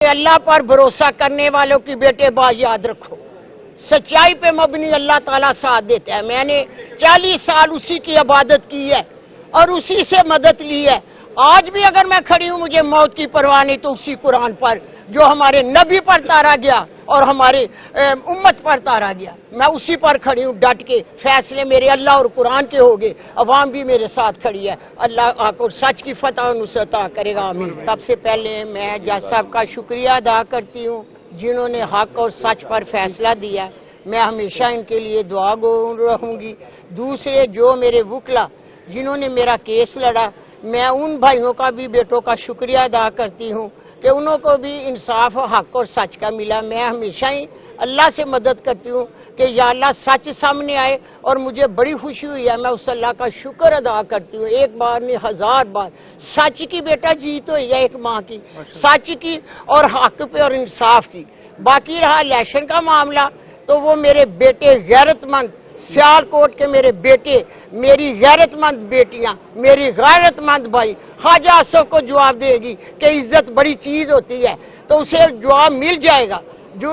अल्लाह पर भरोसा करने वालों की बेटे बात याद रखो, सच्चाई पे मबनी अल्लाह ताला साथ देता है। मैंने 40 साल उसी की इबादत की है और उसी से मदद ली है। आज भी अगर मैं खड़ी हूँ, मुझे मौत की परवाह नहीं, तो उसी कुरान पर जो हमारे नबी पर तारा गया और हमारे उम्मत पर तारा गया, मैं उसी पर खड़ी हूँ डट के। फैसले मेरे अल्लाह और कुरान के हो गए, अवाम भी मेरे साथ खड़ी है। अल्लाह आपको सच की फतह और नुसरत अता करेगा, आमीन। सबसे पहले मैं जज साहब का शुक्रिया अदा करती हूँ जिन्होंने हक और सच पर फैसला दिया। मैं हमेशा इनके लिए दुआ गो रहूँगी। दूसरे जो मेरे वकला जिन्होंने मेरा केस लड़ा, मैं उन भाइयों का भी बेटों का शुक्रिया अदा करती हूँ कि उनको भी इंसाफ हक और सच का मिला। मैं हमेशा ही अल्लाह से मदद करती हूँ कि या अल्लाह सच सामने आए, और मुझे बड़ी खुशी हुई है। मैं उस अल्लाह का शुक्र अदा करती हूँ, एक बार नहीं 1000 बार। सच की बेटा जीत हुई है एक माँ की, सच की और हक पे और इंसाफ की। बाकी रहा इलेक्शन का मामला, तो वो मेरे बेटे गैरतमंद सियालकोट के मेरे बेटे, मेरी गैरतमंद बेटियां, मेरी गैरतमंद भाई ख्वाजा आसफ को जवाब देगी कि इज्जत बड़ी चीज होती है, तो उसे जवाब मिल जाएगा। जो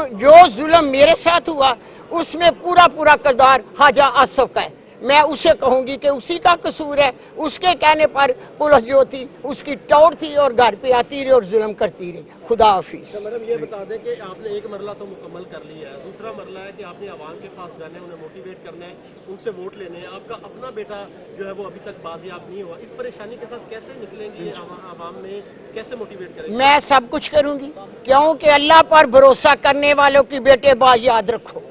जुल्म मेरे साथ हुआ उसमें पूरा पूरा किरदार ख्वाजा आसफ का है। मैं उसे कहूंगी कि उसी का कसूर है। उसके कहने पर पुलिस जो थी उसकी टौर थी और घर पे आती रही और जुल्म करती रही। खुदा हाफिज। मैडम ये बता दें कि आपने एक मरला तो मुकम्मल कर लिया है, दूसरा मरला है कि आपने आवाम के पास जाना है, उन्हें मोटिवेट करना है, उनसे वोट लेने हैं। आपका अपना बेटा जो है वो अभी तक बाजियाब नहीं हुआ, इस परेशानी के साथ कैसे निकलेंगे आवाम में, कैसे मोटिवेट करेंगे? मैं सब कुछ करूंगी, क्योंकि अल्लाह पर भरोसा करने वालों की बेटे बात याद रखो,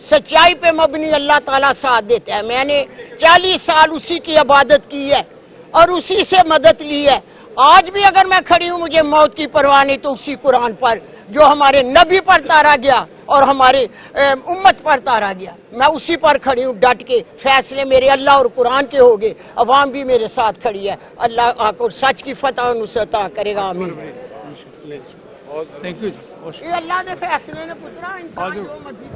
सच्चाई पे मबनी अल्लाह ताला साथ देता है। मैंने 40 साल उसी की इबादत की है और उसी से मदद ली है। आज भी अगर मैं खड़ी हूँ, मुझे मौत की परवाह नहीं, तो उसी कुरान पर जो हमारे नबी पर तारा गया और हमारे उम्मत पर तारा गया, मैं उसी पर खड़ी हूँ डट के। फैसले मेरे अल्लाह और कुरान के हो गए, अवाम भी मेरे साथ खड़ी है। अल्लाह आपको सच की फतह और नुसरत अता करेगा, आमीन। Thank you. ये अल्लाह के फैसले ने पुत्रा इंसान जो मर्जी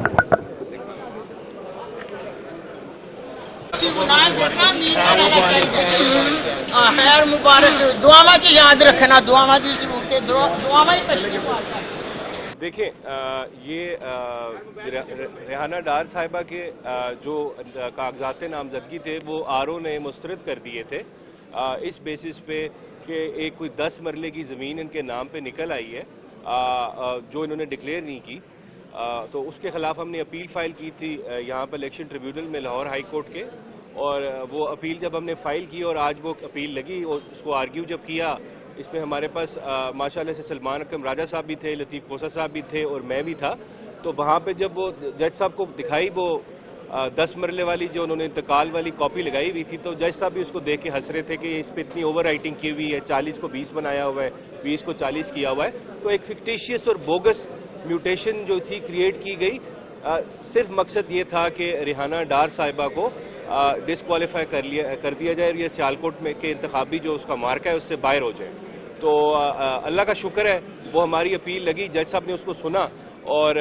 खैर मुबारक, दुआवा की याद रखना, दुआवा की जरूरत है, दुआवा ही तशरीफ। देखिए, ये रेहाना डार साहिबा के जो कागजात नामजदगी थे वो आरओ ने मुस्तरद कर दिए थे इस बेसिस पे कि एक कोई 10 मरले की ज़मीन इनके नाम पे निकल आई है जो इन्होंने डिक्लेयर नहीं की। तो उसके खिलाफ हमने अपील फाइल की थी यहाँ पर इलेक्शन ट्रिब्यूनल में लाहौर हाई कोर्ट के, और वो अपील जब हमने फाइल की और आज वो अपील लगी और उसको आर्ग्यू जब किया, इसमें हमारे पास माशाल्लाह से सलमान अकरम राजा साहब भी थे, लतीफ़ खोसा साहब भी थे और मैं भी था। तो वहाँ पे जब वो जज साहब को दिखाई वो 10 मरले वाली जो उन्होंने इंतकाल वाली कॉपी लगाई हुई थी, तो जज साहब भी उसको देख के हंस रहे थे कि इस पर इतनी ओवर राइटिंग की हुई है, 40 को 20 बनाया हुआ है, 20 को 40 किया हुआ है। तो एक फिक्टिशियस और बोगस म्यूटेशन जो थी क्रिएट की गई। सिर्फ मकसद ये था कि रेहाना डार साहिबा को डिस्क्वालीफाई कर दिया जाए और ये सियालकोट में के इंतखाबी जो उसका मार्का है उससे बाहर हो जाए। तो अल्लाह का शुक्र है वो हमारी अपील लगी, जज साहब ने उसको सुना और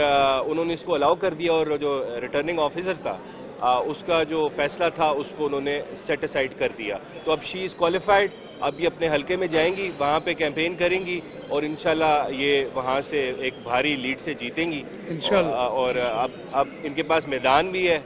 उन्होंने इसको अलाउ कर दिया, और जो रिटर्निंग ऑफिसर था उसका जो फैसला था उसको उन्होंने सेट असाइड कर दिया। तो अब शी इज़ क्वालिफाइड, अब ये अपने हलके में जाएंगी, वहाँ पे कैंपेन करेंगी और इंशाल्लाह ये वहाँ से एक भारी लीड से जीतेंगी इंशाल्लाह। और अब इनके पास मैदान भी है,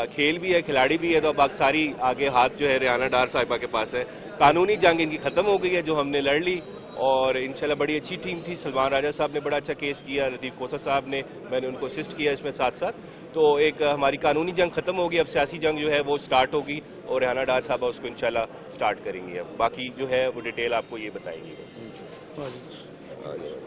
खेल भी है, खिलाड़ी भी है, तो अब सारी आगे हाथ जो है रेहाना डार साहिबा के पास है। कानूनी जंग इनकी ख़त्म हो गई है जो हमने लड़ ली, और इंशाल्लाह बड़ी अच्छी टीम थी। सलमान राजा साहब ने बड़ा अच्छा केस किया, लतीफ़ खोसा साहब ने, मैंने उनको असिस्ट किया इसमें साथ साथ। तो एक हमारी कानूनी जंग खत्म होगी, अब सियासी जंग जो है वो स्टार्ट होगी और रेहाना डार साहब उसको इंशाल्लाह स्टार्ट करेंगी। अब बाकी जो है वो डिटेल आपको ये बताएंगे।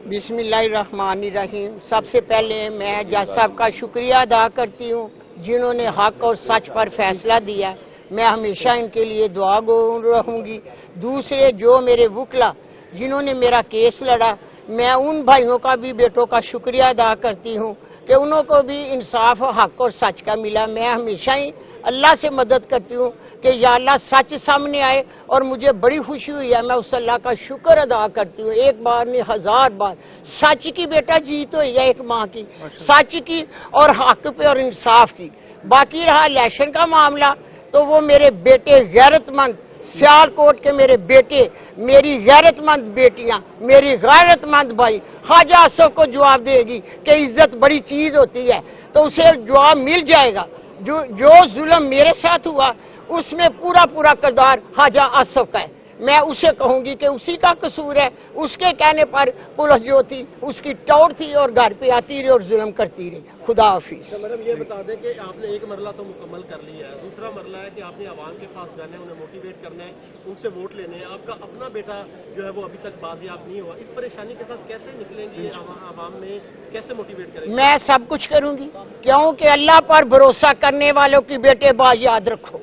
बिस्मिल्लाहिर्रहमानिर्रहीम। सबसे पहले मैं जज साहब का शुक्रिया अदा करती हूँ जिन्होंने हक और सच पर फैसला दिया। मैं हमेशा इनके लिए दुआ गो रहूँगी। दूसरे जो मेरे वकला जिन्होंने मेरा केस लड़ा, मैं उन भाइयों का भी बेटों का शुक्रिया अदा करती हूँ कि उनको भी इंसाफ हक और सच का मिला। मैं हमेशा ही अल्लाह से मदद करती हूँ कि या अल्लाह सच सामने आए, और मुझे बड़ी खुशी हुई है। मैं उस अल्लाह का शुक्र अदा करती हूँ, एक बार नहीं 1000 बार। सच की बेटा जीत हुई है एक माँ की, सच की और हक पे और इंसाफ की। बाकी रहा इलेक्शन का मामला, तो वो मेरे बेटे गैरतमंद सियालकोट के मेरे बेटे, मेरी गैरतमंद बेटियां, मेरी गैरतमंद भाई ख्वाजा आसफ को जवाब देगी कि इज्जत बड़ी चीज होती है, तो उसे जवाब मिल जाएगा। जो जुल्म मेरे साथ हुआ उसमें पूरा पूरा किरदार ख्वाजा आसफ का है। मैं उसे कहूंगी कि उसी का कसूर है। उसके कहने पर पुलिस जो थी उसकी टौर थी और घर पे आती रही और जुल्म करती रही। खुदा हाफिज। तो मैडम ये बता दें कि आपने एक मरला तो मुकम्मल कर लिया है, दूसरा मरला है कि आपने आवाम के पास जाना है, उन्हें मोटिवेट करना है, उनसे वोट लेने हैं। आपका अपना बेटा जो है वो अभी तक बाजियाब नहीं हुआ, इस परेशानी के साथ कैसे निकलेंगे, आवाम में कैसे मोटिवेट करेंगे? मैं सब कुछ करूंगी, क्योंकि अल्लाह पर भरोसा करने वालों की बेटे बाज याद रखो,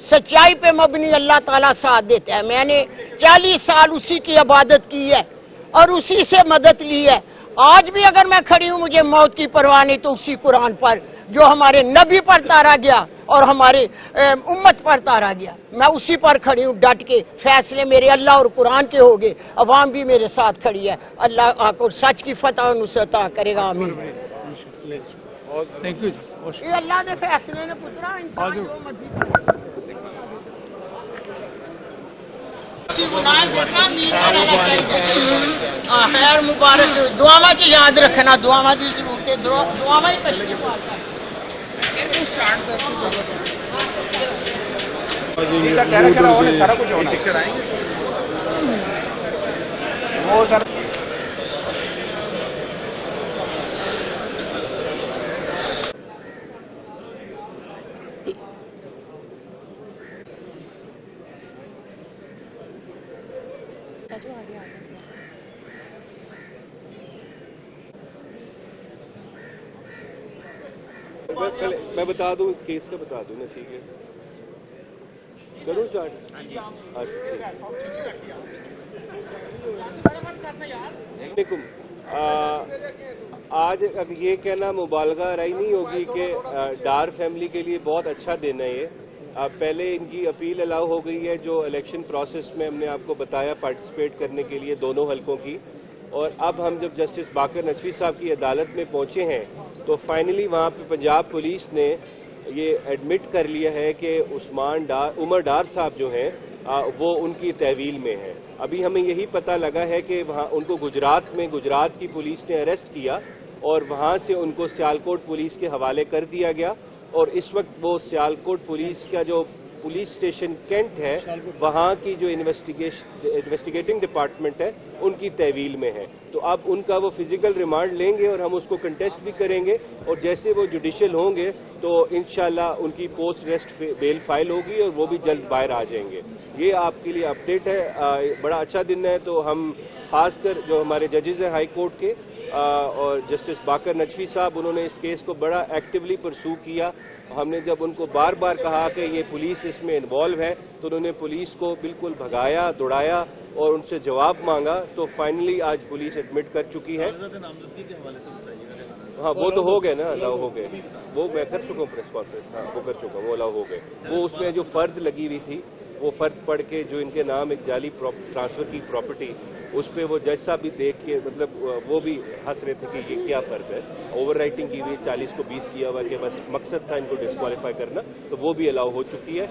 सच्चाई पे मबनी अल्लाह ताला साथ देता है। मैंने 40 साल उसी की इबादत की है और उसी से मदद ली है। आज भी अगर मैं खड़ी हूं मुझे मौत की परवाह नहीं, तो उसी कुरान पर जो हमारे नबी पर तारा गया और हमारे उम्मत पर तारा गया, मैं उसी पर खड़ी हूं डट के। फैसले मेरे अल्लाह और कुरान के हो गए, अवाम भी मेरे साथ खड़ी है। अल्लाह आपको सच की फतह और नुसरत अता करेगा, आमीन। Thank you. ये अल्लाह ने फैसले ने पुत्रा इंसान जो मर्जी खैर मुबारक दुआवा की याद रखना, दुआवा की जरूरत है, दुआवा ही तशरीफ सारा कुछ होना वो सर मैं बता दूं, केस का बता दूं ना, ठीक है? करूं स्टार्ट? अच्छा, आज अब ये कहना मुबालगा राय नहीं होगी कि डार फैमिली के लिए बहुत अच्छा दिन है ये। पहले इनकी अपील अलाउ हो गई है, जो इलेक्शन प्रोसेस में हमने आपको बताया पार्टिसिपेट करने के लिए दोनों हलकों की, और अब हम जब जस्टिस बाकर नकवी साहब की अदालत में पहुंचे हैं तो फाइनली वहां पे पंजाब पुलिस ने ये एडमिट कर लिया है कि उमर डार साहब जो हैं वो उनकी तहवील में है। अभी हमें यही पता लगा है कि वहां उनको गुजरात की पुलिस ने अरेस्ट किया और वहां से उनको सियालकोट पुलिस के हवाले कर दिया गया, और इस वक्त वो सियालकोट पुलिस का जो पुलिस स्टेशन कैंट है वहां की जो इन्वेस्टिगेटिंग डिपार्टमेंट है उनकी तहवील में है। तो अब उनका वो फिजिकल रिमांड लेंगे और हम उसको कंटेस्ट भी करेंगे, और जैसे वो जुडिशियल होंगे तो इंशाल्लाह उनकी पोस्ट रेस्ट बेल फाइल होगी और वो भी जल्द बाहर आ जाएंगे। ये आपके लिए अपडेट है। बड़ा अच्छा दिन है, तो हम खासकर जो हमारे जजेस हैं हाई कोर्ट के और जस्टिस बाकर नकवी साहब, उन्होंने इस केस को बड़ा एक्टिवली परसू किया। हमने जब उनको बार बार कहा कि ये पुलिस इसमें इन्वॉल्व है तो उन्होंने पुलिस को बिल्कुल भगाया, दौड़ाया और उनसे जवाब मांगा, तो फाइनली आज पुलिस एडमिट कर चुकी है। हाँ, वो तो हो गए ना, अलाउ हो गए, वो मैं कर चुका हूँ प्रेस कॉन्फ्रेंस, हाँ वो कर चुका हूँ, वो अलाउ हो गए। वो उसमें जो फर्द लगी हुई थी वो फर्द पढ़ के जो इनके नाम एक जाली ट्रांसफर की प्रॉपर्टी, उस पर वो जज साहब भी देख के मतलब वो भी हंस रहे थे कि ये क्या फर्क है, ओवर राइटिंग की हुई 40 को 20 किया हुआ कि बस मकसद था इनको डिस्क्वालीफाई करना, तो वो भी अलाउ हो चुकी है।